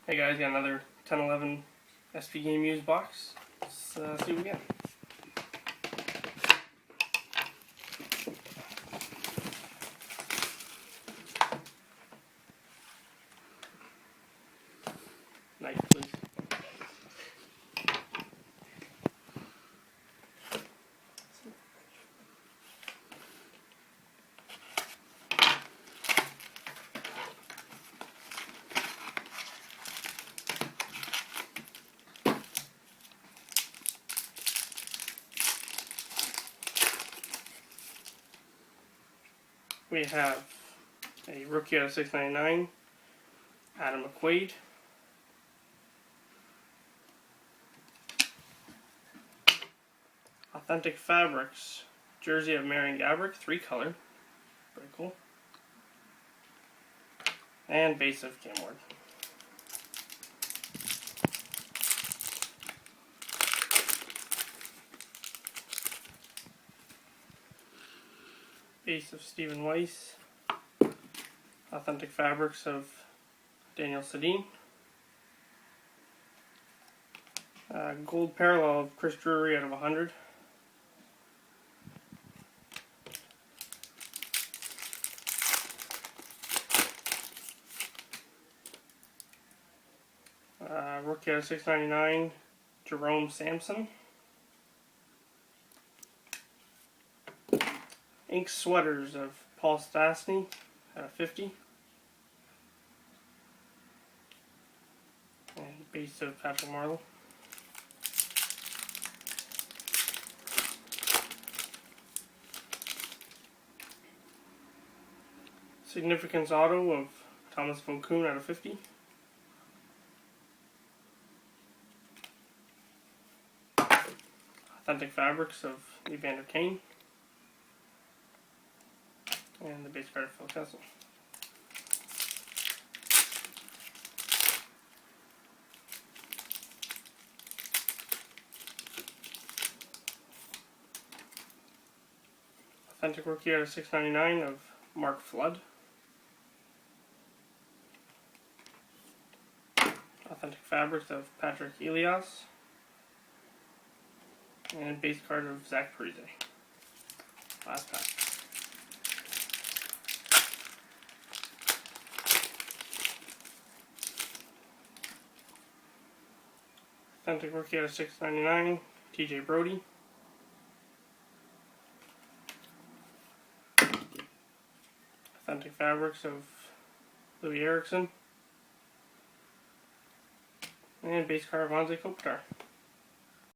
Hey guys, got another 1011 SP Game Used box. Let's see what we get. Knife, please. We have a rookie out of 699, Adam McQuaid. Authentic Fabrics, jersey of Marian Gaborik, 3-color. Very cool. And base of Cam Ward. Base of Stephen Weiss. Authentic Fabrics of Daniel Sedin. Gold parallel of Chris Drury out of 100. Rookie out of 699, Jerome Sampson. Ink Sweaters of Paul Stastny out of 50. And base of Patrick Marleau. Significance Auto of Thomas Vokoun out of 50. Authentic Fabrics of Evander Kane. And the base card of Phil Kessel. Authentic Rookie out of 699 of Mark Flood. Authentic Fabrics of Patrick Elias. And base card of Zach Parise. Last pack. Authentic Rookie out of 699, TJ Brody. Authentic Fabrics of Louis Erickson. And base card of Anze Kopitar.